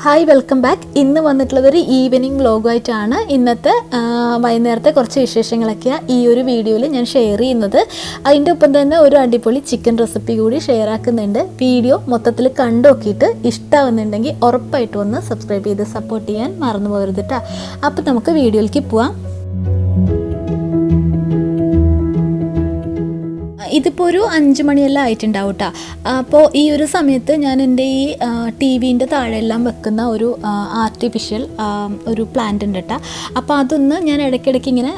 Hi welcome back. ഇന്ന് വന്നിട്ടുള്ളതൊരു evening വ്ലോഗായിട്ടാണ്. ഇന്നത്തെ വൈകുന്നേരത്തെ കുറച്ച് വിശേഷങ്ങളൊക്കെയാണ് ഈ ഒരു വീഡിയോയിൽ ഞാൻ ഷെയർ ചെയ്യുന്നത്. അതിൻ്റെ ഒപ്പം തന്നെ ഒരു അടിപൊളി ചിക്കൻ റെസിപ്പി കൂടി ഷെയർ ആക്കുന്നുണ്ട്. വീഡിയോ മൊത്തത്തിൽ കണ്ടു നോക്കിയിട്ട് ഇഷ്ടമാവുന്നുണ്ടെങ്കിൽ ഉറപ്പായിട്ട് ഒന്ന് സബ്സ്ക്രൈബ് ചെയ്ത് സപ്പോർട്ട് ചെയ്യാൻ മറന്നു പോകരുത് കേട്ടോ. അപ്പോൾ നമുക്ക് വീഡിയോയിലേക്ക് പോവാം. ഇതിപ്പോൾ ഒരു 5 മണിയെല്ലാം ആയിട്ടുണ്ടാവും കേട്ടോ. അപ്പോൾ ഈ ഒരു സമയത്ത് ഞാൻ എൻ്റെ ഈ ടി വിൻ്റെ താഴെയെല്ലാം വെക്കുന്ന ഒരു ആർട്ടിഫിഷ്യൽ ഒരു പ്ലാന്റ് ഉണ്ട് കേട്ടോ. അപ്പോൾ അതൊന്ന് ഞാൻ ഇടയ്ക്കിടയ്ക്ക് ഇങ്ങനെ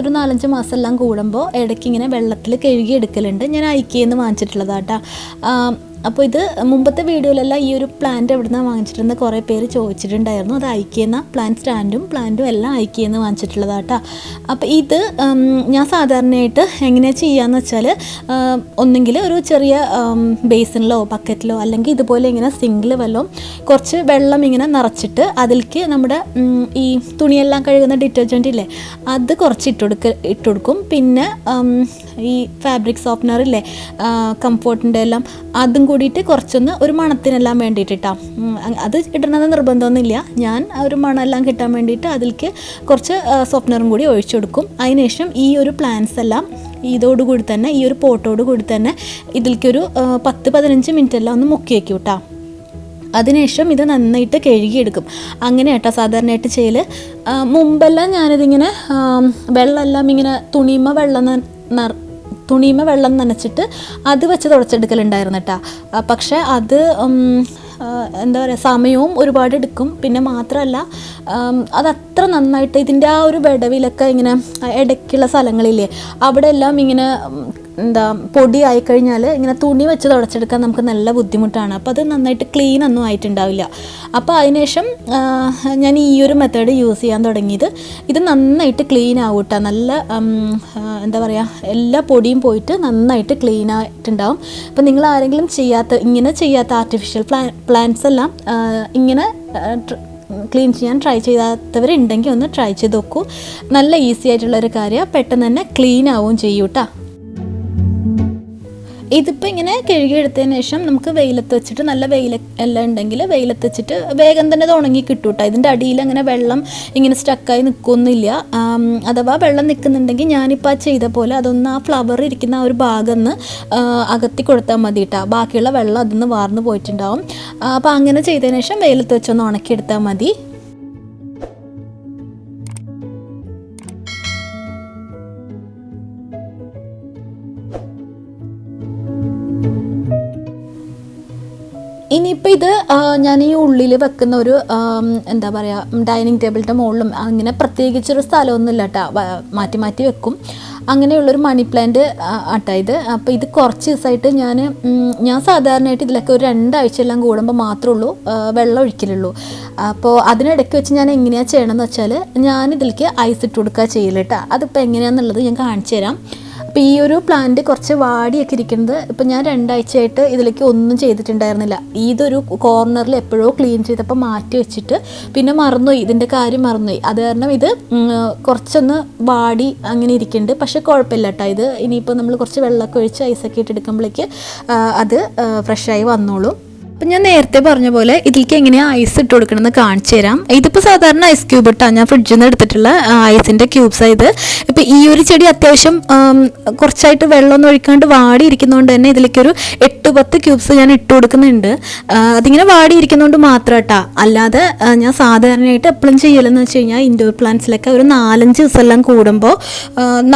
ഒരു 4-5 മാസമെല്ലാം കൂടുമ്പോൾ ഇടയ്ക്ക് ഇങ്ങനെ വെള്ളത്തിൽ കഴുകി എടുക്കലുണ്ട്. ഞാൻ ഐക്കിയിൽ നിന്ന് വാങ്ങിച്ചിട്ടുള്ളതാണ് കേട്ടോ. അപ്പോൾ ഇത് മുമ്പത്തെ വീഡിയോയിലെല്ലാം ഈ ഒരു പ്ലാന്റ് എവിടെ നിന്നാണ് വാങ്ങിച്ചിട്ടുണ്ടെന്ന് കുറേ പേര് ചോദിച്ചിട്ടുണ്ടായിരുന്നു. അത് ഐക്കിയെന്ന പ്ലാന്റ് പ്ലാന്റും എല്ലാം ഐക്കിയിൽ നിന്ന് വാങ്ങിച്ചിട്ടുള്ളതാണ് കേട്ടോ. അപ്പോൾ ഇത് ഞാൻ സാധാരണയായിട്ട് എങ്ങനെയാണ് ചെയ്യാന്ന് വെച്ചാൽ ഒന്നെങ്കിൽ ഒരു ചെറിയ ബേസിനിലോ ബക്കറ്റിലോ അല്ലെങ്കിൽ ഇതുപോലെ ഇങ്ങനെ സിങ്കിൽ വല്ലതും കുറച്ച് വെള്ളം ഇങ്ങനെ നിറച്ചിട്ട് അതിലേക്ക് നമ്മുടെ ഈ തുണിയെല്ലാം കഴുകുന്ന ഡിറ്റർജൻറ്റ് ഇല്ലേ അത് കുറച്ച് ഇട്ടുകൊടുക്കും. പിന്നെ ഈ ഫാബ്രിക് സോഫ്റ്റ്നർ ഇല്ലേ കംഫോർട്ടിൻ്റെ എല്ലാം അതും കൂടിയിട്ട് കുറച്ചൊന്ന് ഒരു മണത്തിനെല്ലാം വേണ്ടിയിട്ടാണ്. അത് ഇടണമെന്ന് നിർബന്ധമൊന്നുമില്ല. ഞാൻ ഒരു മണമെല്ലാം കിട്ടാൻ വേണ്ടിയിട്ട് അതിലേക്ക് കുറച്ച് സോഫ്റ്റ്നറും കൂടി ഒഴിച്ചു കൊടുക്കും. അതിനുശേഷം ഈ ഒരു പ്ലാന്റ്സ് എല്ലാം ഇതോടുകൂടി തന്നെ ഈ ഒരു പോട്ടോടുകൂടി തന്നെ ഇതിലേക്കൊരു 10-15 മിനിറ്റ് എല്ലാം ഒന്ന് മുക്കി വയ്ക്കും കേട്ടോ. അതിനുശേഷം ഇത് നന്നായിട്ട് കഴുകിയെടുക്കും. അങ്ങനെ കേട്ടോ സാധാരണയായിട്ട് ചെയ്യൽ. മുമ്പെല്ലാം ഞാനിതിങ്ങനെ വെള്ളമെല്ലാം ഇങ്ങനെ തുണിമ വെള്ളം നനച്ചിട്ട് അത് വെച്ച് തുടച്ചെടുക്കലുണ്ടായിരുന്നു കേട്ടോ. പക്ഷേ അത് എന്താ പറയുക സമയവും ഒരുപാട് എടുക്കും. പിന്നെ മാത്രമല്ല അതത്ര നന്നായിട്ട് ഇതിൻ്റെ ആ ഒരു വിടവിലൊക്കെ ഇങ്ങനെ ഇടയ്ക്കുള്ള സ്ഥലങ്ങളില്ലേ അവിടെ എല്ലാം ഇങ്ങനെ എന്താ പൊടി ആയിക്കഴിഞ്ഞാൽ ഇങ്ങനെ തുണി വെച്ച് തുടച്ചെടുക്കാൻ നമുക്ക് നല്ല ബുദ്ധിമുട്ടാണ്. അപ്പോൾ അത് നന്നായിട്ട് ക്ലീൻ ഒന്നും ആയിട്ടുണ്ടാവില്ല. അപ്പോൾ അതിനുശേഷം ഞാൻ ഈ ഒരു മെത്തേഡ് യൂസ് ചെയ്യാൻ തുടങ്ങിയത്. ഇത് നന്നായിട്ട് ക്ലീൻ ആവും കേട്ടോ. നല്ല എന്താ പറയുക എല്ലാ പൊടിയും പോയിട്ട് നന്നായിട്ട് ക്ലീൻ ആയിട്ടുണ്ടാവും. അപ്പോൾ നിങ്ങൾ ആരെങ്കിലും ഇങ്ങനെ ചെയ്യാത്ത ആർട്ടിഫിഷ്യൽ പ്ലാന്റ്സ് എല്ലാം ഇങ്ങനെ ക്ലീൻ ചെയ്യാൻ ട്രൈ ചെയ്യാത്തവരുണ്ടെങ്കിൽ ഒന്ന് ട്രൈ ചെയ്ത് നോക്കൂ. നല്ല ഈസി ആയിട്ടുള്ളൊരു കാര്യമാണ്. പെട്ടെന്ന് തന്നെ ക്ലീൻ ആവുകയും ചെയ്യും കേട്ടോ. ഇതിപ്പോൾ ഇങ്ങനെ കഴുകിയെടുത്തതിന് ശേഷം നമുക്ക് വെയിലത്ത് വെച്ചിട്ട് നല്ല എല്ലാം ഉണ്ടെങ്കിൽ വെയിലത്ത് വെച്ചിട്ട് വേഗം തന്നെ ഇത് ഉണങ്ങി കിട്ടും കേട്ടോ. ഇതിൻ്റെ അടിയിൽ അങ്ങനെ വെള്ളം ഇങ്ങനെ സ്റ്റക്കായി നിൽക്കൊന്നുമില്ല. അഥവാ വെള്ളം നിൽക്കുന്നുണ്ടെങ്കിൽ ഞാനിപ്പോൾ ആ ചെയ്ത പോലെ അതൊന്ന് ആ ഫ്ലവർ ഇരിക്കുന്ന ആ ഒരു ഭാഗം ഒന്ന് അകത്തി കൊടുത്താൽ മതി കേട്ടോ. ബാക്കിയുള്ള വെള്ളം അതിൽ വാർന്നു പോയിട്ടുണ്ടാവും. അപ്പോൾ അങ്ങനെ ചെയ്തതിന് ശേഷം വെയിലത്ത് വെച്ചൊന്ന് ഉണക്കിയെടുത്താൽ മതി. ഇനിയിപ്പോൾ ഇത് ഞാൻ ഈ ഉള്ളിൽ വെക്കുന്ന ഒരു എന്താ പറയുക ഡൈനിങ് ടേബിളിൻ്റെ മുകളിലും അങ്ങനെ പ്രത്യേകിച്ചൊരു സ്ഥലമൊന്നുമില്ല കേട്ടോ. മാറ്റി മാറ്റി വെക്കും. അങ്ങനെയുള്ളൊരു മണി പ്ലാന്റ് ആട്ടോ ഇത്. അപ്പോൾ ഇത് കുറച്ച് ദിവസമായിട്ട് ഞാൻ സാധാരണയായിട്ട് ഇതിലൊക്കെ ഒരു 2 ആഴ്ചയെല്ലാം കൂടുമ്പോൾ മാത്രമേ ഉള്ളൂ വെള്ളം ഒഴിക്കലുള്ളൂ. അപ്പോൾ അതിനിടയ്ക്ക് വെച്ച് ഞാൻ എങ്ങനെയാണ് ചെയ്യണമെന്ന് വെച്ചാൽ ഞാനിതിലേക്ക് ഐസ് ഇട്ട് കൊടുക്കുക ചെയ്യൽ കേട്ടോ. അതിപ്പോൾ എങ്ങനെയാണെന്നുള്ളത് ഞാൻ കാണിച്ചു തരാം. അപ്പോൾ ഈ ഒരു പ്ലാന്റ് കുറച്ച് വാടിയൊക്കെ ഇരിക്കുന്നത് ഇപ്പോൾ ഞാൻ 2 ആഴ്ചയായിട്ട് ഇതിലേക്ക് ഒന്നും ചെയ്തിട്ടുണ്ടായിരുന്നില്ല. ഇതൊരു കോർണറിൽ എപ്പോഴോ ക്ലീൻ ചെയ്തപ്പോൾ മാറ്റി വെച്ചിട്ട് പിന്നെ മറന്നുപോയി, ഇതിൻ്റെ കാര്യം മറന്നുപോയി. അത് കാരണം ഇത് കുറച്ചൊന്ന് വാടി അങ്ങനെ ഇരിക്കുന്നുണ്ട്. പക്ഷേ കുഴപ്പമില്ല കേട്ടോ. ഇത് ഇനിയിപ്പോൾ നമ്മൾ കുറച്ച് വെള്ളമൊക്കെ ഒഴിച്ച് ഐസൊക്കെ ഇട്ടെടുക്കുമ്പോഴേക്ക് അത് ഫ്രഷായി വന്നോളും. അപ്പം ഞാൻ നേരത്തെ പറഞ്ഞ പോലെ ഇതിലേക്ക് എങ്ങനെയാണ് ഐസ് ഇട്ട് കൊടുക്കണമെന്ന് കാണിച്ചു തരാം. ഇതിപ്പോൾ സാധാരണ ഐസ് ക്യൂബ് ഇട്ടാണ് ഞാൻ ഫ്രിഡ്ജിൽ നിന്ന് എടുത്തിട്ടുള്ള ഐസിൻ്റെ ക്യൂബ്സാണ് ഇത്. ഇപ്പോൾ ഈ ഒരു ചെടി അത്യാവശ്യം കുറച്ചായിട്ട് വെള്ളമൊന്നും ഒഴിക്കാണ്ട് വാടി ഇരിക്കുന്നതുകൊണ്ട് തന്നെ ഇതിലേക്കൊരു 8-10 ക്യൂബ്സ് ഞാൻ ഇട്ട് കൊടുക്കുന്നുണ്ട്. അതിങ്ങനെ വാടി ഇരിക്കുന്നതുകൊണ്ട് മാത്രം കേട്ടോ. അല്ലാതെ ഞാൻ സാധാരണയായിട്ട് എപ്പോഴും ചെയ്യലെന്ന് വെച്ച് കഴിഞ്ഞാൽ ഇൻഡോർ പ്ലാന്റ്സിലൊക്കെ ഒരു 4-5 ദിവസമെല്ലാം കൂടുമ്പോൾ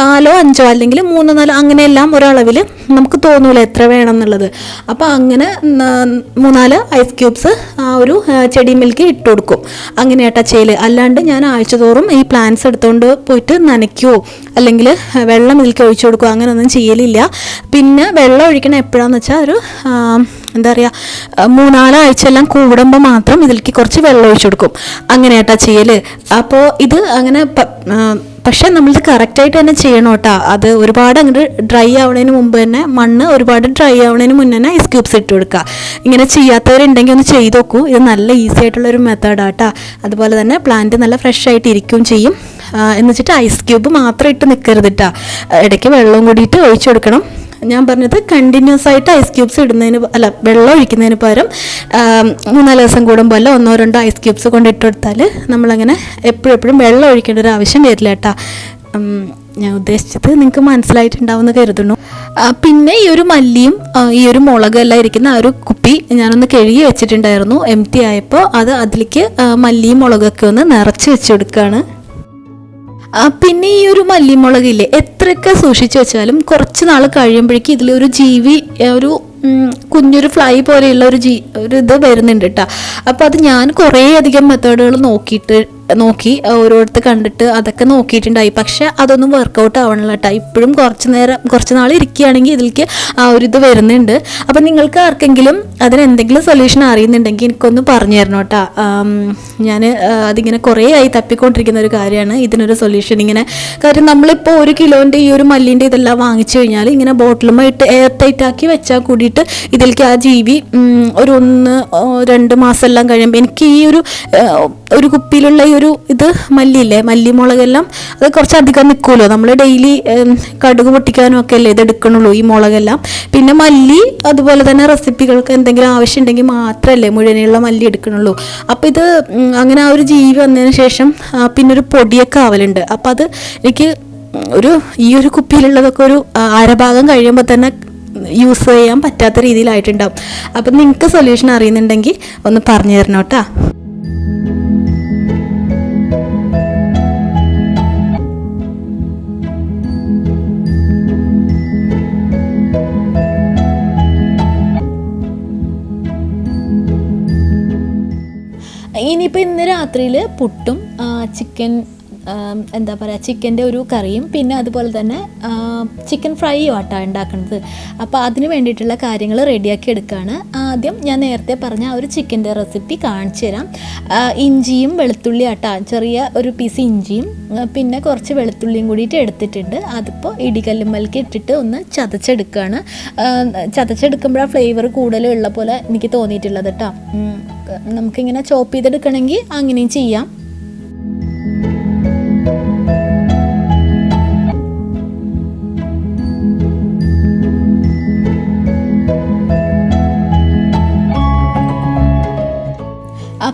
4-5 അല്ലെങ്കിൽ 3-4 അങ്ങനെയെല്ലാം ഒരളവിൽ നമുക്ക് തോന്നൂല എത്ര വേണം എന്നുള്ളത്. അപ്പോൾ അങ്ങനെ 3-4 ഐസ് ക്യൂബ്സ് ആ ഒരു ചെടിയിലേക്ക് ഇട്ട് കൊടുക്കും. അങ്ങനെയാട്ടാ ചെയ്യൽ. അല്ലാണ്ട് ഞാൻ ആഴ്ചതോറും ഈ പ്ലാന്റ്സ് എടുത്തുകൊണ്ട് പോയിട്ട് നനയ്ക്കുമോ അല്ലെങ്കിൽ വെള്ളം ഇതിലേക്ക് ഒഴിച്ചു കൊടുക്കുമോ അങ്ങനെയൊന്നും ചെയ്യലില്ല. പിന്നെ വെള്ളം ഒഴിക്കണം എപ്പോഴാന്ന് വെച്ചാൽ ഒരു എന്താ പറയുക 3-4 ആഴ്ചയെല്ലാം കൂടുമ്പോൾ മാത്രം ഇതിലേക്ക് കുറച്ച് വെള്ളം ഒഴിച്ചു കൊടുക്കും. അങ്ങനെയാട്ടാ ചെയ്യൽ. അപ്പോൾ ഇത് അങ്ങനെ പക്ഷേ നമ്മളിത് കറക്റ്റായിട്ട് തന്നെ ചെയ്യണം കേട്ടോ. അത് ഒരുപാട് അങ്ങോട്ട് ഡ്രൈ ആവുന്നതിന് മുമ്പ് തന്നെ മണ്ണ് ഒരുപാട് ഡ്രൈ ആവുന്നതിന് മുന്നേ തന്നെ ഐസ് ക്യൂബ്സ് ഇട്ട് കൊടുക്കുക. ഇങ്ങനെ ചെയ്യാത്തവരുണ്ടെങ്കിൽ ഒന്ന് ചെയ്ത് നോക്കൂ. ഇത് നല്ല ഈസി ആയിട്ടുള്ളൊരു മെത്തേഡാണ് കേട്ടോ. അതുപോലെ തന്നെ പ്ലാന്റ് നല്ല ഫ്രഷ് ആയിട്ട് ഇരിക്കുകയും ചെയ്യും. എന്ന് വെച്ചിട്ട് ഐസ് ക്യൂബ് മാത്രം ഇട്ട് നിൽക്കരുത് കേട്ടോ. ഇടയ്ക്ക് വെള്ളവും കൂടിയിട്ട് ഒഴിച്ചു കൊടുക്കണം. ഞാൻ പറഞ്ഞത് കണ്ടിന്യൂസ് ആയിട്ട് ഐസ് ക്യൂബ്സ് ഇടുന്നതിന് വെള്ളം ഒഴിക്കുന്നതിന് പകരം 3-4 ദിവസം കൂടുമ്പോൾ 1-2 ഐസ് ക്യൂബ്സ് കൊണ്ട് ഇട്ടുകൊടുത്താൽ നമ്മളങ്ങനെ എപ്പോഴും വെള്ളം ഒഴിക്കേണ്ട ഒരു ആവശ്യം വരില്ല കേട്ടോ. ഞാൻ ഉദ്ദേശിച്ചത് നിങ്ങൾക്ക് മനസ്സിലായിട്ടുണ്ടാവുമെന്ന് കരുതുന്നു. പിന്നെ ഈ ഒരു മല്ലിയും ഈ ഒരു മുളകും എല്ലാം ഇരിക്കുന്ന ആ ഒരു കുപ്പി ഞാനൊന്ന് കഴുകി വെച്ചിട്ടുണ്ടായിരുന്നു. എംപ്റ്റി ആയപ്പോൾ അതിലേക്ക് മല്ലിയും മുളകൊക്കെ ഒന്ന് നിറച്ച് വെച്ച് കൊടുക്കുകയാണ്. പിന്നെ ഈ ഒരു മല്ലിമുളകില്ലേ എത്രയൊക്കെ സൂക്ഷിച്ചു വെച്ചാലും കുറച്ച് നാൾ കഴിയുമ്പോഴേക്കും ഇതിലൊരു ജീവി, ഒരു കുഞ്ഞൊരു ഫ്ലൈ പോലെയുള്ള ഒരു ഇത് വരുന്നുണ്ട് കേട്ടോ. അപ്പോൾ അത് ഞാൻ കുറേ അധികം മെത്തേഡുകൾ നോക്കി ഓരോരുത്തർ കണ്ടിട്ട് അതൊക്കെ നോക്കിയിട്ടുണ്ടായി. പക്ഷെ അതൊന്നും വർക്കൗട്ട് ആവണില്ല കേട്ടോ. ഇപ്പോഴും കുറച്ച് നാൾ ഇരിക്കുകയാണെങ്കിൽ ഇതിലേക്ക് ആ ഒരു ഇത് വരുന്നുണ്ട്. അപ്പം നിങ്ങൾക്ക് ആർക്കെങ്കിലും അതിനെന്തെങ്കിലും സൊല്യൂഷൻ അറിയുന്നുണ്ടെങ്കിൽ എനിക്കൊന്ന് പറഞ്ഞു തരണം കേട്ടോ. ഞാൻ അതിങ്ങനെ കുറേ ആയി തപ്പിക്കൊണ്ടിരിക്കുന്ന ഒരു കാര്യമാണ് ഇതിനൊരു സൊല്യൂഷൻ. ഇങ്ങനെ കാര്യം നമ്മളിപ്പോൾ 1 കിലോൻ്റെ ഈ ഒരു മല്ലിൻ്റെ ഇതെല്ലാം വാങ്ങിച്ചു കഴിഞ്ഞാൽ ഇങ്ങനെ ബോട്ടിലുമായിട്ട് എയർ ടൈറ്റ് ആക്കി വെച്ചാൽ കൂടിയിട്ട് ഇതിലേക്ക് ആ ജീവി ഒരു 1-2 മാസം എല്ലാം കഴിയുമ്പോൾ എനിക്ക് ഈ ഒരു കുപ്പിയിലുള്ള ഈ ഒരു ഇത് മല്ലിയില്ലേ, മല്ലിമുളകെല്ലാം അത് കുറച്ചധികം നിൽക്കുമല്ലോ. നമ്മൾ ഡെയിലി കടുക് പൊട്ടിക്കാനും ഒക്കെ അല്ലേ ഇത് എടുക്കണുള്ളൂ ഈ മുളകെല്ലാം. പിന്നെ മല്ലി അതുപോലെ തന്നെ റെസിപ്പികൾക്ക് എന്തെങ്കിലും ആവശ്യമുണ്ടെങ്കിൽ മാത്രമല്ലേ മുഴുവനുള്ള മല്ലി എടുക്കണുള്ളൂ. അപ്പോൾ ഇത് അങ്ങനെ ആ ഒരു ജീവി വന്നതിന് ശേഷം പിന്നെ ഒരു പൊടിയൊക്കെ ആവലുണ്ട്. അപ്പോൾ അത് എനിക്ക് ഈ ഒരു കുപ്പിയിലുള്ളതൊക്കെ ഒരു അരഭാഗം കഴിയുമ്പോൾ തന്നെ യൂസ് ചെയ്യാൻ പറ്റാത്ത രീതിയിലായിട്ടുണ്ടാവും. അപ്പം നിങ്ങൾക്ക് സൊല്യൂഷൻ അറിയുന്നുണ്ടെങ്കിൽ ഒന്ന് പറഞ്ഞു തരണം കേട്ടോ. ഇനിയിപ്പോൾ ഇന്ന് രാത്രിയിൽ പുട്ടും ചിക്കൻ എന്താ പറയുക ചിക്കൻ്റെ ഒരു കറിയും പിന്നെ അതുപോലെ തന്നെ ചിക്കൻ ഫ്രൈയും ആട്ടാണ് ഉണ്ടാക്കുന്നത്. അപ്പോൾ അതിന് വേണ്ടിയിട്ടുള്ള കാര്യങ്ങൾ റെഡിയാക്കി എടുക്കുകയാണ്. ആദ്യം ഞാൻ നേരത്തെ പറഞ്ഞ ആ ഒരു ചിക്കൻ്റെ റെസിപ്പി കാണിച്ചു തരാം. ഇഞ്ചിയും വെളുത്തുള്ളി ആട്ടാ, ചെറിയ ഒരു പീസ് ഇഞ്ചിയും പിന്നെ കുറച്ച് വെളുത്തുള്ളിയും കൂടിയിട്ട് എടുത്തിട്ടുണ്ട്. അതിപ്പോൾ ഇടികല്ലുമ്മലേക്ക് ഇട്ടിട്ട് ഒന്ന് ചതച്ചെടുക്കുകയാണ്. ചതച്ചെടുക്കുമ്പോഴാണ് ഫ്ലേവർ കൂടുതലുള്ള പോലെ എനിക്ക് തോന്നിയിട്ടുള്ളത് കേട്ടോ. നമുക്കിങ്ങനെ ചോപ്പ് ചെയ്തെടുക്കണമെങ്കിൽ അങ്ങനെയും ചെയ്യാം.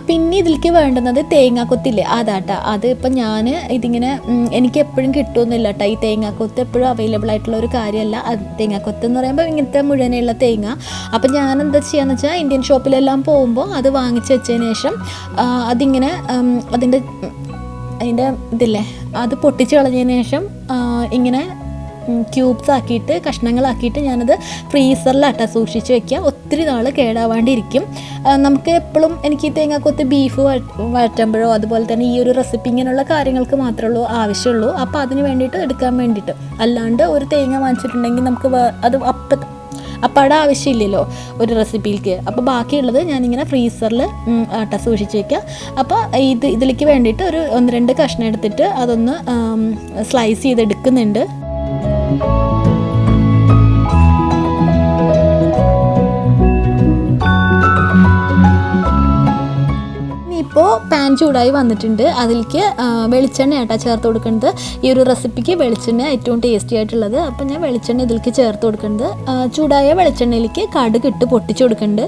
പിന്നെ ഇതിലേക്ക് വേണ്ടുന്നത് തേങ്ങാക്കൊത്തില്ലേ അതാട്ടാ. അത് ഇപ്പം ഞാൻ ഇതിങ്ങനെ എനിക്ക് എപ്പോഴും കിട്ടുമെന്നില്ല കേട്ടോ. ഈ തേങ്ങാക്കൊത്ത് എപ്പോഴും അവൈലബിൾ ആയിട്ടുള്ള ഒരു കാര്യമല്ല. തേങ്ങാക്കൊത്ത് എന്ന് പറയുമ്പോൾ ഇങ്ങനത്തെ മുഴുവനുള്ള തേങ്ങ. അപ്പം ഞാൻ എന്താ ചെയ്യാന്ന് വെച്ചാൽ ഇന്ത്യൻ ഷോപ്പിലെല്ലാം പോകുമ്പോൾ അത് വാങ്ങിച്ച് വെച്ചതിന് ശേഷം അതിങ്ങനെ അതിൻ്റെ ഇതില്ലേ അത് പൊട്ടിച്ച് കളഞ്ഞതിന് ശേഷം ഇങ്ങനെ ക്യൂബ്സ് ആക്കിയിട്ട് കഷ്ണങ്ങളാക്കിയിട്ട് ഞാനത് ഫ്രീസറിലാട്ടാ സൂക്ഷിച്ച് വെക്കുക. ഒത്തിരി നാൾ കേടാവാണ്ടിരിക്കും. നമുക്ക് എപ്പോഴും എനിക്ക് തേങ്ങാക്കൊത്ത് ബീഫ് വഴറ്റുമ്പോഴോ അതുപോലെ തന്നെ ഈ ഒരു റെസിപ്പി ഇങ്ങനെയുള്ള കാര്യങ്ങൾക്ക് മാത്രമേ ആവശ്യമുള്ളൂ. അപ്പോൾ അതിന് വേണ്ടിയിട്ട് എടുക്കാൻ വേണ്ടിയിട്ട്, അല്ലാണ്ട് ഒരു തേങ്ങ വാങ്ങിച്ചിട്ടുണ്ടെങ്കിൽ നമുക്ക് അത് അപ്പാടെ ആവശ്യമില്ലല്ലോ ഒരു റെസിപ്പിയിലേക്ക്. അപ്പോൾ ബാക്കിയുള്ളത് ഞാനിങ്ങനെ ഫ്രീസറിൽ സൂക്ഷിച്ച് വയ്ക്കുക. അപ്പോൾ ഇതിലേക്ക് വേണ്ടിയിട്ട് ഒരു 1-2 കഷ്ണം എടുത്തിട്ട് അതൊന്ന് സ്ലൈസ് ചെയ്തെടുക്കുന്നുണ്ട്. ഇപ്പോൾ പാൻ ചൂടായി വന്നിട്ടുണ്ട്. അതിലേക്ക് വെളിച്ചെണ്ണയാട്ടാ ചേർത്ത് കൊടുക്കുന്നത്. ഈ ഒരു റെസിപ്പിക്ക് വെളിച്ചെണ്ണ ഏറ്റവും ടേസ്റ്റി ആയിട്ടുള്ളത്. അപ്പം ഞാൻ വെളിച്ചെണ്ണ ഇതിലേക്ക് ചേർത്ത് കൊടുക്കുന്നത്. ചൂടായ വെളിച്ചെണ്ണയിലേക്ക് കടുക് ഇട്ട് പൊട്ടിച്ചു കൊടുക്കുന്നുണ്ട്.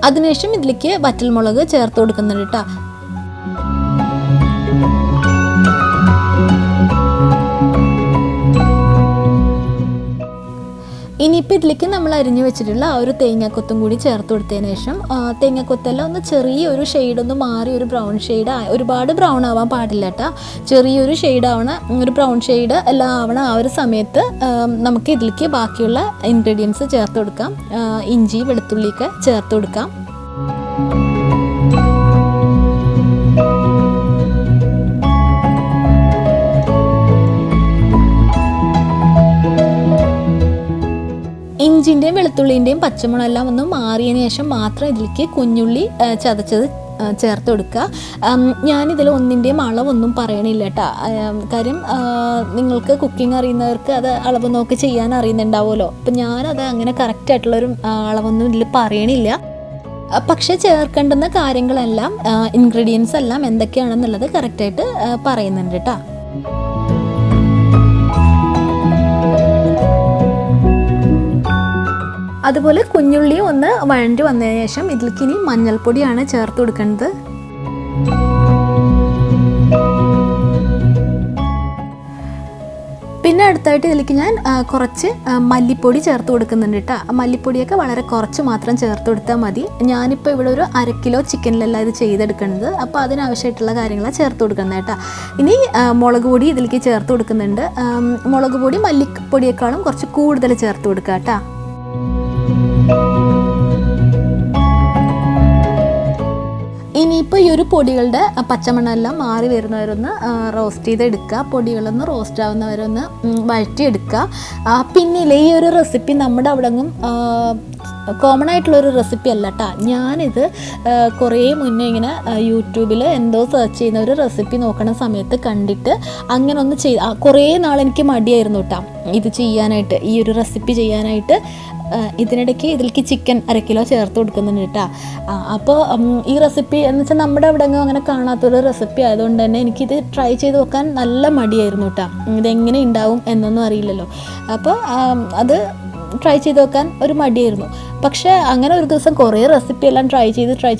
അതിനുശേഷം ഇതിലേക്ക് വറ്റൽമുളക് ചേർത്ത് കൊടുക്കുന്നുണ്ട് കേട്ടോ. ഇനിയിപ്പോൾ ഇതിലേക്ക് നമ്മൾ അരിഞ്ഞു വെച്ചിട്ടുള്ള ആ ഒരു തേങ്ങാക്കൊത്തും കൂടി ചേർത്ത് കൊടുത്തതിന് ശേഷം തേങ്ങാക്കൊത്തെല്ലാം ഒന്ന് ചെറിയൊരു ഷെയ്ഡൊന്ന് മാറി ഒരു ബ്രൗൺ ഷെയ്ഡ്, ഒരുപാട് ബ്രൗൺ ആവാൻ പാടില്ല കേട്ടോ. ചെറിയൊരു ഷെയ്ഡ് ആവണ, ഒരു ബ്രൗൺ ഷെയ്ഡ് എല്ലാം ആവണ ആ ഒരു സമയത്ത് നമുക്ക് ഇതിലേക്ക് ബാക്കിയുള്ള ഇൻഗ്രീഡിയൻസ് ചേർത്ത് കൊടുക്കാം. ഇഞ്ചി വെളുത്തുള്ളിയൊക്കെ ചേർത്ത് കൊടുക്കാം. ഇഞ്ചിൻ്റെയും വെളുത്തുള്ളിൻ്റെയും പച്ചമുളകെല്ലാം ഒന്ന് മാറിയതിന് ശേഷം മാത്രം ഇതിലേക്ക് കുഞ്ഞുള്ളി ചതച്ചത് ചേർത്ത് കൊടുക്കുക. ഞാനിതിൽ ഒന്നിൻ്റെയും അളവൊന്നും പറയണില്ല കേട്ടോ. കാര്യം നിങ്ങൾക്ക് കുക്കിംഗ് അറിയുന്നവർക്ക് അത് അളവ് നോക്കി ചെയ്യാൻ അറിയുന്നുണ്ടാവുമല്ലോ. അപ്പം ഞാനത് അങ്ങനെ കറക്റ്റായിട്ടുള്ളൊരു അളവൊന്നും ഇതിൽ പറയണില്ല. പക്ഷേ ചേർക്കേണ്ടുന്ന കാര്യങ്ങളെല്ലാം ഇൻഗ്രീഡിയൻസ് എല്ലാം എന്തൊക്കെയാണെന്നുള്ളത് കറക്റ്റായിട്ട് പറയുന്നുണ്ട് കേട്ടോ. അതുപോലെ കുഞ്ഞുള്ളി ഒന്ന് വഴണ്ടി വന്നതിന് ശേഷം ഇതിലേക്ക് ഇനി മഞ്ഞൾപ്പൊടിയാണ് ചേർത്ത് കൊടുക്കേണ്ടത്. പിന്നെ അടുത്തായിട്ട് ഇതിലേക്ക് ഞാൻ കുറച്ച് മല്ലിപ്പൊടി ചേർത്ത് കൊടുക്കുന്നുണ്ട് കേട്ടോ. മല്ലിപ്പൊടിയൊക്കെ വളരെ കുറച്ച് മാത്രം ചേർത്ത് കൊടുത്താൽ മതി. ഞാനിപ്പോൾ ഇവിടെ ഒരു 1/2 കിലോ ചിക്കനിലല്ല ഇത് ചെയ്തെടുക്കുന്നത്, അപ്പോൾ അതിനാവശ്യമായിട്ടുള്ള കാര്യങ്ങളാണ് ചേർത്ത് കൊടുക്കുന്നത് കേട്ടോ. ഇനി മുളക് പൊടി ഇതിലേക്ക് ചേർത്ത് കൊടുക്കുന്നുണ്ട്. മുളക് പൊടി മല്ലിപ്പൊടിയേക്കാളും കുറച്ച് കൂടുതൽ ചേർത്ത് കൊടുക്കുക കേട്ടോ. ഇനിയിപ്പോൾ ഈ ഒരു പൊടികളുടെ പച്ചമണ്ണെല്ലാം മാറി വരുന്നവരൊന്ന് റോസ്റ്റ് ചെയ്തെടുക്കുക. പൊടികളൊന്ന് റോസ്റ്റ് ആവുന്നവരൊന്ന് വഴറ്റിയെടുക്കുക. പിന്നില്ലേ ഈ ഒരു റെസിപ്പി നമ്മുടെ അവിടെങ്ങും കോമൺ ആയിട്ടുള്ളൊരു റെസിപ്പി അല്ല കേട്ടോ. ഞാനിത് കുറേ മുന്നേ ഇങ്ങനെ യൂട്യൂബിൽ എന്തോ സെർച്ച് ചെയ്യുന്ന ഒരു റെസിപ്പി നോക്കണ സമയത്ത് കണ്ടിട്ട് അങ്ങനെ ഒന്ന് കുറേ നാളെനിക്ക് മടിയായിരുന്നു കേട്ടോ ഇത് ചെയ്യാനായിട്ട്, ഈ ഒരു റെസിപ്പി ചെയ്യാനായിട്ട്. ഇതിനിടയ്ക്ക് ഇതിലേക്ക് ചിക്കൻ 1/2 കിലോ ചേർത്ത് കൊടുക്കുന്നുണ്ട് കേട്ടോ. അപ്പോൾ ഈ റെസിപ്പി എന്ന് വെച്ചാൽ നമ്മുടെ അവിടെ അങ്ങനെ കാണാത്തൊരു റെസിപ്പി ആയതുകൊണ്ട് തന്നെ എനിക്കിത് ട്രൈ ചെയ്ത് നോക്കാൻ നല്ല മടിയായിരുന്നു കേട്ടോ. ഇതെങ്ങനെ ഉണ്ടാവും എന്നൊന്നും അറിയില്ലല്ലോ. അപ്പോൾ അത് ട്രൈ ചെയ്ത് നോക്കാൻ ഒരു മടിയായിരുന്നു. പക്ഷേ അങ്ങനെ ഒരു ദിവസം കുറേ റെസിപ്പി എല്ലാം ട്രൈ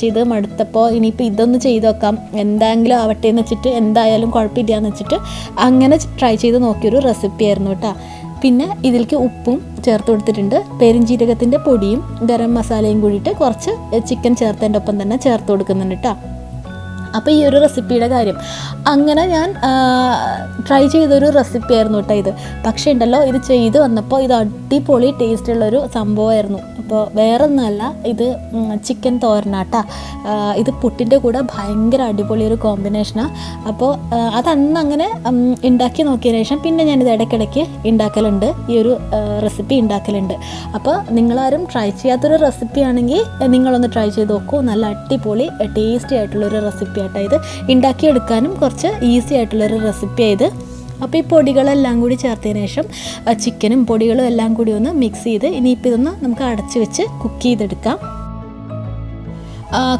ചെയ്ത് മടുത്തപ്പോൾ ഇനിയിപ്പോൾ ഇതൊന്ന് ചെയ്ത് നോക്കാം, എന്തെങ്കിലും ആവട്ടെ എന്ന് വെച്ചിട്ട്, എന്തായാലും കുഴപ്പമില്ല എന്ന് വെച്ചിട്ട് അങ്ങനെ ട്രൈ ചെയ്ത് നോക്കിയൊരു റെസിപ്പി ആയിരുന്നു കേട്ടോ. പിന്നെ ഇതിലേക്ക് ഉപ്പും ചേർത്ത് കൊടുത്തിട്ടുണ്ട്. പെരുംജീരകത്തിൻ്റെ പൊടിയും ഗരം മസാലയും കൂടിയിട്ട് കുറച്ച് ചിക്കൻ ചേർത്തതിൻ്റെ ഒപ്പം തന്നെ ചേർത്ത് കൊടുക്കുന്നുണ്ട് കേട്ടോ. അപ്പോൾ ഈ ഒരു റെസിപ്പിയുടെ കാര്യം അങ്ങനെ ഞാൻ ട്രൈ ചെയ്തൊരു റെസിപ്പി ആയിരുന്നു കേട്ടോ ഇത്. പക്ഷേ ഉണ്ടല്ലോ, ഇത് ചെയ്ത് വന്നപ്പോൾ ഇത് അടിപൊളി ടേസ്റ്റുള്ളൊരു സംഭവമായിരുന്നു. അപ്പോൾ വേറെ ഒന്നുമല്ല, ഇത് ചിക്കൻ തോരനാട്ടാ. ഇത് പുട്ടിൻ്റെ കൂടെ ഭയങ്കര അടിപൊളി ഒരു കോമ്പിനേഷനാണ്. അപ്പോൾ അതന്ന് അങ്ങനെ ഉണ്ടാക്കി നോക്കിയതിന് ശേഷം പിന്നെ ഞാനിത് ഇടയ്ക്കിടയ്ക്ക് ഉണ്ടാക്കലുണ്ട്, ഈ ഒരു റെസിപ്പി ഉണ്ടാക്കലുണ്ട്. അപ്പോൾ നിങ്ങളാരും ട്രൈ ചെയ്യാത്തൊരു റെസിപ്പി ആണെങ്കിൽ നിങ്ങളൊന്ന് ട്രൈ ചെയ്ത് നോക്കൂ. നല്ല അടിപൊളി ടേസ്റ്റി ആയിട്ടുള്ളൊരു റെസിപ്പി ആട്ടോ ഇത്. ഉണ്ടാക്കിയെടുക്കാനും കുറച്ച് ഈസി ആയിട്ടുള്ളൊരു റെസിപ്പി ആയത്. അപ്പോൾ ഈ പൊടികളെല്ലാം കൂടി ചേർത്തതിന് ശേഷം ചിക്കനും പൊടികളും എല്ലാം കൂടി ഒന്ന് മിക്സ് ചെയ്ത് ഇനിയിപ്പോൾ ഇതൊന്ന് നമുക്ക് അടച്ച് വെച്ച് കുക്ക് ചെയ്തെടുക്കാം.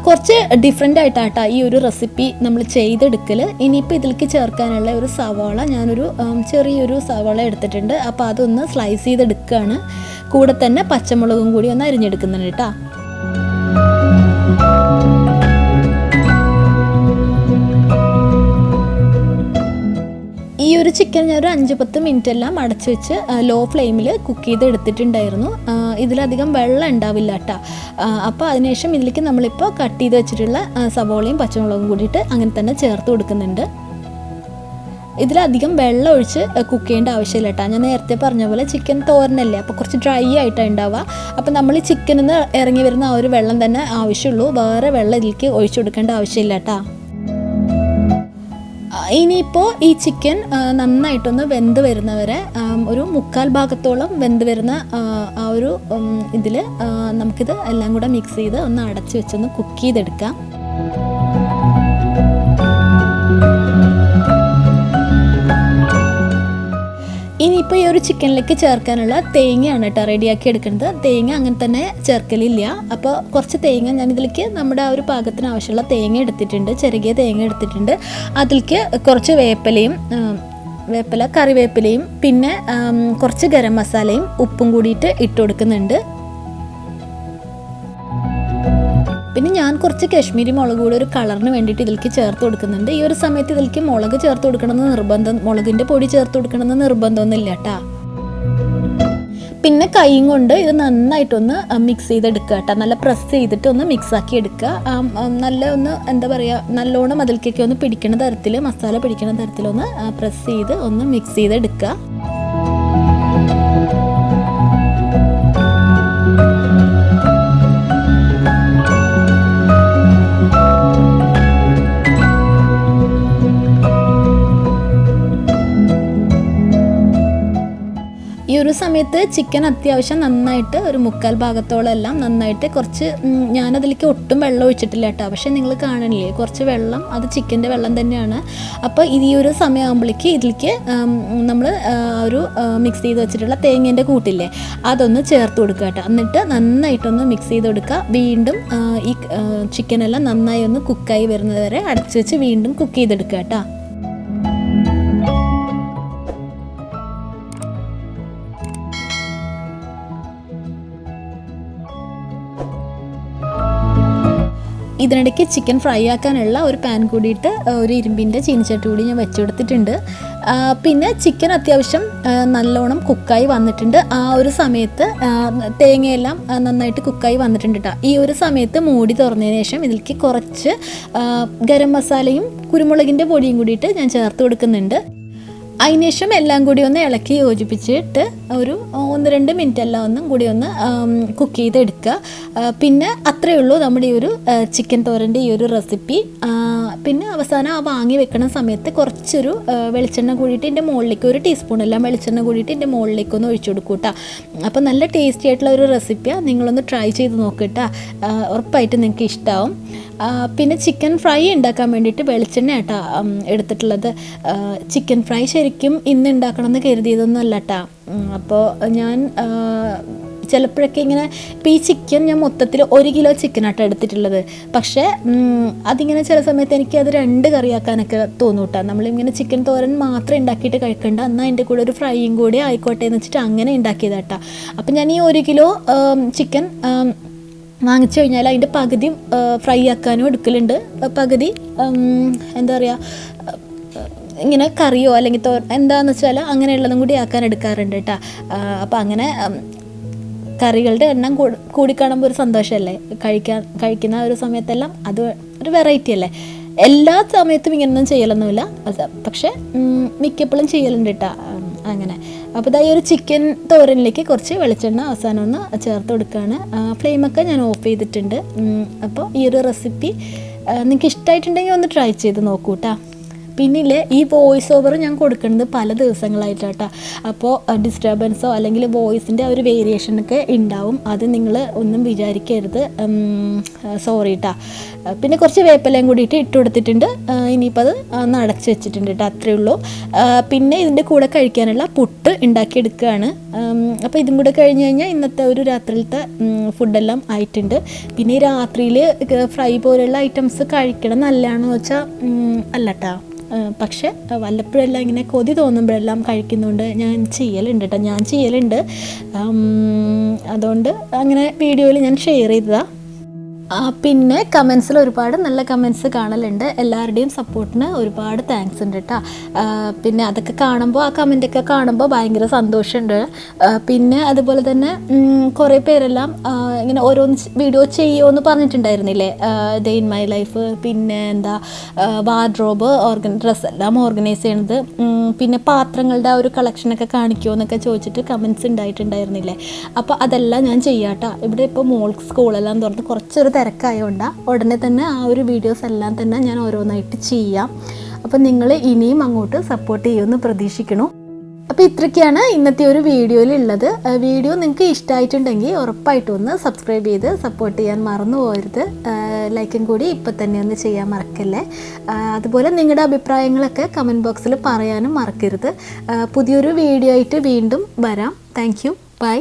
കുറച്ച് ഡിഫറെൻ്റ് ആയിട്ടാട്ടോ ഈ ഒരു റെസിപ്പി നമ്മൾ ചെയ്തെടുക്കൽ. ഇനിയിപ്പോൾ ഇതിലേക്ക് ചേർക്കാനുള്ള ഒരു സവാള, ഞാനൊരു ചെറിയൊരു സവാള എടുത്തിട്ടുണ്ട്. അപ്പോൾ അതൊന്ന് സ്ലൈസ് ചെയ്തെടുക്കുകയാണ്. കൂടെ തന്നെ പച്ചമുളകും കൂടി ഒന്ന് അരിഞ്ഞെടുക്കുന്നുണ്ട് കേട്ടോ. ഈ ഒരു ചിക്കൻ ഞാൻ ഒരു 5-10 മിനിറ്റ് എല്ലാം അടച്ചു വെച്ച് ലോ ഫ്ലെയിമിൽ കുക്ക് ചെയ്ത് എടുത്തിട്ടുണ്ടായിരുന്നു. ഇതിലധികം വെള്ളം ഉണ്ടാവില്ല കേട്ടോ. അപ്പോൾ അതിനുശേഷം ഇതിലേക്ക് നമ്മളിപ്പോൾ കട്ട് ചെയ്ത് വെച്ചിട്ടുള്ള സവോളയും പച്ചമുളകും കൂടിയിട്ട് അങ്ങനെ തന്നെ ചേർത്ത് കൊടുക്കുന്നുണ്ട്. ഇതിലധികം വെള്ളം ഒഴിച്ച് കുക്ക് ചെയ്യേണ്ട ആവശ്യമില്ല കേട്ടോ. ഞാൻ നേരത്തെ പറഞ്ഞ പോലെ ചിക്കൻ തോരനല്ലേ, അപ്പോൾ കുറച്ച് ഡ്രൈ ആയിട്ടാണ് ഉണ്ടാവുക. അപ്പോൾ നമ്മൾ ഈ ചിക്കനിൽ നിന്ന് ഇറങ്ങി വരുന്ന ആ ഒരു വെള്ളം തന്നെ ആവശ്യമുള്ളൂ, വേറെ വെള്ളം ഇതിലേക്ക് ഒഴിച്ചു കൊടുക്കേണ്ട ആവശ്യമില്ല കേട്ടോ. ഇനിയിപ്പോൾ ഈ ചിക്കൻ നന്നായിട്ടൊന്ന് വെന്ത് വരുന്നവരെ ഒരു 1/4 ഭാഗത്തോളം വെന്ത് വരുന്ന ആ ഒരു ഇതിൽ നമുക്കിത് എല്ലാം കൂടെ മിക്സ് ചെയ്ത് ഒന്ന് അടച്ച് വെച്ചൊന്ന് കുക്ക് ചെയ്തെടുക്കാം. ഇനിയിപ്പോൾ ഈ ഒരു ചിക്കനിലേക്ക് ചേർക്കാനുള്ള തേങ്ങയാണ് കേട്ടോ റെഡിയാക്കി എടുക്കുന്നത്. തേങ്ങ അങ്ങനെ തന്നെ ചേർക്കലില്ല. അപ്പോൾ കുറച്ച് തേങ്ങ ഞാനിതിലേക്ക് നമ്മുടെ ആ ഒരു പാകത്തിന് ആവശ്യമുള്ള തേങ്ങ എടുത്തിട്ടുണ്ട്, ചെറിയ തേങ്ങ എടുത്തിട്ടുണ്ട്. അതിലേക്ക് കുറച്ച് വേപ്പില കറിവേപ്പിലയും പിന്നെ കുറച്ച് ഗരം മസാലയും ഉപ്പും കൂടിയിട്ട് ഇട്ട് കൊടുക്കുന്നുണ്ട്. പിന്നെ ഞാൻ കുറച്ച് കാശ്മീരി മുളക് കൂടി ഒരു കളറിന് വേണ്ടിയിട്ട് ഇതിലേക്ക് ചേർത്ത് കൊടുക്കുന്നുണ്ട്. ഈ ഒരു സമയത്ത് ഇതിലേക്ക് മുളക് ചേർത്ത് കൊടുക്കണമെന്ന് നിർബന്ധം, മുളകിൻ്റെ പൊടി ചേർത്ത് കൊടുക്കണമെന്ന് നിർബന്ധമൊന്നുമില്ല കേട്ടോ. പിന്നെ കൈയും കൊണ്ട് ഇത് നന്നായിട്ടൊന്ന് മിക്സ് ചെയ്തെടുക്കുക കേട്ടോ. നല്ല പ്രസ് ചെയ്തിട്ട് ഒന്ന് മിക്സാക്കി എടുക്കുക. നല്ല ഒന്ന് എന്താ പറയുക, നല്ലോണം അതിലേക്കൊക്കെ ഒന്ന് പിടിക്കണ തരത്തിൽ, മസാല പിടിക്കണ തരത്തിലൊന്ന് പ്രസ് ചെയ്ത് ഒന്ന് മിക്സ് ചെയ്തെടുക്കുക. ഈ ഈ ഒരു സമയത്ത് ചിക്കൻ അത്യാവശ്യം നന്നായിട്ട് ഒരു 3/4 ഭാഗത്തോളം എല്ലാം നന്നായിട്ട് കുറച്ച് ഞാനതിലേക്ക് ഒട്ടും വെള്ളം ഒഴിച്ചിട്ടില്ല കേട്ടോ. പക്ഷേ നിങ്ങൾ കാണണില്ലേ കുറച്ച് വെള്ളം, അത് ചിക്കൻ്റെ വെള്ളം തന്നെയാണ്. അപ്പോൾ ഈ ഒരു സമയമാകുമ്പോഴേക്ക് ഇതിലേക്ക് നമ്മൾ ഒരു മിക്സ് ചെയ്ത് വെച്ചിട്ടുള്ള തേങ്ങേൻ്റെ കൂട്ടില്ലേ അതൊന്ന് ചേർത്ത് കൊടുക്കുക കേട്ടോ. എന്നിട്ട് നന്നായിട്ടൊന്ന് മിക്സ് ചെയ്ത് കൊടുക്കുക. വീണ്ടും ഈ ചിക്കനെല്ലാം നന്നായി ഒന്ന് കുക്കായി വരുന്നത് വരെ അടച്ചു വെച്ച് വീണ്ടും കുക്ക് ചെയ്തെടുക്കുക കേട്ടോ. ഇതിനിടയ്ക്ക് ചിക്കൻ ഫ്രൈ ആക്കാനുള്ള ഒരു പാൻ കൂടിയിട്ട് ഒരു ഇരുമ്പിൻ്റെ ചീനിച്ചട്ടി കൂടി ഞാൻ വെച്ചുകൊടുത്തിട്ടുണ്ട്. പിന്നെ ചിക്കൻ അത്യാവശ്യം നല്ലോണം കുക്കായി വന്നിട്ടുണ്ട്. ആ ഒരു സമയത്ത് തേങ്ങയെല്ലാം നന്നായിട്ട് കുക്കായി വന്നിട്ടുണ്ട് കേട്ടോ. ഈ ഒരു സമയത്ത് മൂടി തുറന്നതിന് ശേഷം ഇതിലേക്ക് കുറച്ച് ഗരം മസാലയും കുരുമുളകിൻ്റെ പൊടിയും കൂടിയിട്ട് ഞാൻ ചേർത്ത് കൊടുക്കുന്നുണ്ട്. അതിനുശേഷം എല്ലാം കൂടി ഒന്ന് ഇളക്കി യോജിപ്പിച്ചിട്ട് ഒരു 1-2 മിനിറ്റ് എല്ലാം ഒന്നും കൂടി ഒന്ന് കുക്ക് ചെയ്തെടുക്കുക. പിന്നെ അത്രയേ ഉള്ളൂ നമ്മുടെ ഈ ഒരു ചിക്കൻ തോരൻ്റെ ഈ ഒരു റെസിപ്പി. പിന്നെ അവസാനം വാങ്ങി വെക്കുന്ന സമയത്ത് കുറച്ചൊരു വെളിച്ചെണ്ണ കൂടിയിട്ട് എൻ്റെ മുകളിലേക്ക് 1 ടീസ്പൂണെല്ലാം വെളിച്ചെണ്ണ കൂടിയിട്ട് എൻ്റെ മുകളിലേക്ക് ഒന്ന് ഒഴിച്ചു കൊടുക്കും കേട്ടോ. അപ്പോൾ നല്ല ടേസ്റ്റി ആയിട്ടുള്ള ഒരു റെസിപ്പിയാണ്. നിങ്ങളൊന്ന് ട്രൈ ചെയ്ത് നോക്കിട്ടാ, ഉറപ്പായിട്ട് നിങ്ങൾക്ക് ഇഷ്ടമാവും. പിന്നെ ചിക്കൻ ഫ്രൈ ഉണ്ടാക്കാൻ വേണ്ടിയിട്ട് വെളിച്ചെണ്ണ കേട്ടോ എടുത്തിട്ടുള്ളത്. ചിക്കൻ ഫ്രൈ ശരിക്കും ഇന്ന് ഉണ്ടാക്കണമെന്ന് കരുതിയതൊന്നും അല്ല കേട്ടോ. അപ്പോൾ ഞാൻ ചിലപ്പോഴൊക്കെ ഇങ്ങനെ ഇപ്പോൾ ഈ ചിക്കൻ ഞാൻ മൊത്തത്തിൽ 1 കിലോ ചിക്കനാട്ടോ എടുത്തിട്ടുള്ളത്. പക്ഷേ അതിങ്ങനെ ചില സമയത്ത് എനിക്ക് അത് 2 കറിയാക്കാനൊക്കെ തോന്നും കേട്ടോ. നമ്മളിങ്ങനെ ചിക്കൻ തോരൻ മാത്രം ഉണ്ടാക്കിയിട്ട് കഴിക്കണ്ട, എന്നാൽ അതിൻ്റെ കൂടെ ഒരു ഫ്രൈയും കൂടി ആയിക്കോട്ടെ എന്ന് വെച്ചിട്ട് അങ്ങനെ ഉണ്ടാക്കിയതാട്ടോ. അപ്പം ഞാൻ ഈ 1 കിലോ ചിക്കൻ വാങ്ങിച്ചു കഴിഞ്ഞാൽ അതിൻ്റെ പകുതി ഫ്രൈ ആക്കാനും എടുക്കലുണ്ട്, പകുതി എന്താ പറയുക ഇങ്ങനെ കറിയോ അല്ലെങ്കിൽ എന്താണെന്ന് വെച്ചാൽ അങ്ങനെയുള്ളതും കൂടി ആക്കാൻ എടുക്കാറുണ്ട് കേട്ടോ. അപ്പോൾ അങ്ങനെ കറികളുടെ എണ്ണം കൂടിക്കാണുമ്പോൾ ഒരു സന്തോഷമല്ലേ, കഴിക്കുന്ന ഒരു സമയത്തെല്ലാം അത് ഒരു വെറൈറ്റി അല്ലേ. എല്ലാ സമയത്തും ഇങ്ങനെയൊന്നും ചെയ്യലൊന്നുമില്ല, പക്ഷേ മിക്കപ്പോഴും ചെയ്യലുണ്ട് കേട്ടോ അങ്ങനെ. അപ്പോൾ ഇതാ ഈ ഒരു ചിക്കൻ തോരനിലേക്ക് കുറച്ച് വെളിച്ചെണ്ണ അവസാനം ഒന്ന് ചേർത്ത് കൊടുക്കുകയാണ്. ഫ്ലെയിമൊക്കെ ഞാൻ ഓഫ് ചെയ്തിട്ടുണ്ട്. അപ്പോൾ ഈ ഒരു റെസിപ്പി നിങ്ങൾക്ക് ഇഷ്ടമായിട്ടുണ്ടെങ്കിൽ ഒന്ന് ട്രൈ ചെയ്ത് നോക്കൂ കേട്ടോ. പിന്നില്ലേ ഈ വോയിസ് ഓവർ ഞാൻ കൊടുക്കുന്നത് പല ദിവസങ്ങളായിട്ടാട്ടോ. അപ്പോൾ ഡിസ്റ്റർബൻസോ അല്ലെങ്കിൽ വോയിസിൻ്റെ ഒരു വേരിയേഷനൊക്കെ ഉണ്ടാവും, അത് നിങ്ങൾ ഒന്നും വിചാരിക്കരുത്, സോറി കേട്ടോ. പിന്നെ കുറച്ച് വേപ്പിലയും കൂടിയിട്ട് ഇട്ട് കൊടുത്തിട്ടുണ്ട്. ഇനിയിപ്പോൾ അത് അടച്ച് വെച്ചിട്ടുണ്ട് കേട്ടോ, അത്രയേ ഉള്ളൂ. പിന്നെ ഇതിൻ്റെ കൂടെ കഴിക്കാനുള്ള പുട്ട് ഉണ്ടാക്കിയെടുക്കുകയാണ്. അപ്പോൾ ഇതും കൂടെ കഴിഞ്ഞ് കഴിഞ്ഞാൽ ഇന്നത്തെ ഒരു രാത്രിയിലത്തെ ഫുഡെല്ലാം ആയിട്ടുണ്ട്. പിന്നെ ഈ രാത്രിയിൽ ഫ്രൈ പോലെയുള്ള ഐറ്റംസ് കഴിക്കണം നല്ലതാണെന്ന് വെച്ചാൽ അല്ല കേട്ടോ. പക്ഷെ വല്ലപ്പോഴെല്ലാം ഇങ്ങനെ കൊതി തോന്നുമ്പോഴെല്ലാം കഴിക്കുന്നുണ്ട് ഞാൻ ചെയ്യലുണ്ട് കേട്ടോ, അതുകൊണ്ട് അങ്ങനെ വീഡിയോയിൽ ഞാൻ ഷെയർ ചെയ്തതാണ്. പിന്നെ കമൻസിൽ ഒരുപാട് നല്ല കമൻസ് കാണലുണ്ട്. എല്ലാവരുടെയും സപ്പോർട്ടിന് ഒരുപാട് താങ്ക്സ് ഉണ്ട് കേട്ടോ. പിന്നെ അതൊക്കെ കാണുമ്പോൾ, ആ കമൻറ്റൊക്കെ കാണുമ്പോൾ ഭയങ്കര സന്തോഷമുണ്ട്. പിന്നെ അതുപോലെ തന്നെ കുറേ പേരെല്ലാം ഇങ്ങനെ ഓരോന്ന് വീഡിയോ ചെയ്യുമോ പറഞ്ഞിട്ടുണ്ടായിരുന്നില്ലേ, ഡേ ഇൻ മൈ ലൈഫ്, പിന്നെ എന്താ വാർഡ്രോബ് ഡ്രസ്സ് എല്ലാം ഓർഗനൈസ് ചെയ്യണത്, പിന്നെ പാത്രങ്ങളുടെ ആ ഒരു കളക്ഷനൊക്കെ കാണിക്കുമോ എന്നൊക്കെ ചോദിച്ചിട്ട് കമൻസ് ഉണ്ടായിട്ടുണ്ടായിരുന്നില്ലേ. അപ്പോൾ അതെല്ലാം ഞാൻ ചെയ്യാം കേട്ടോ. ഇവിടെ ഇപ്പോൾ മോൾക്ക് സ്കൂളെല്ലാം തുറന്ന് കുറച്ചൊരു തിരക്കായതുകൊണ്ട് ഉടനെ തന്നെ ആ ഒരു വീഡിയോസ് എല്ലാം തന്നെ ഞാൻ ഓരോന്നായിട്ട് ചെയ്യാം. അപ്പോൾ നിങ്ങൾ ഇനിയും അങ്ങോട്ട് സപ്പോർട്ട് ചെയ്യുമെന്ന് പ്രതീക്ഷിക്കുന്നു. അപ്പോൾ ഇത്രയ്ക്കാണ് ഇന്നത്തെ ഒരു വീഡിയോയിലുള്ളത്. വീഡിയോ നിങ്ങൾക്ക് ഇഷ്ടമായിട്ടുണ്ടെങ്കിൽ ഉറപ്പായിട്ടും ഒന്ന് സബ്സ്ക്രൈബ് ചെയ്ത് സപ്പോർട്ട് ചെയ്യാൻ മറന്നു പോകരുത്. ലൈക്കും കൂടി ഇപ്പോൾ തന്നെ ഒന്ന് ചെയ്യാൻ മറക്കല്ലേ. അതുപോലെ നിങ്ങളുടെ അഭിപ്രായങ്ങളൊക്കെ കമൻറ്റ് ബോക്സിൽ പറയാനും മറക്കരുത്. പുതിയൊരു വീഡിയോ ആയിട്ട് വീണ്ടും വരാം. Thank you, by.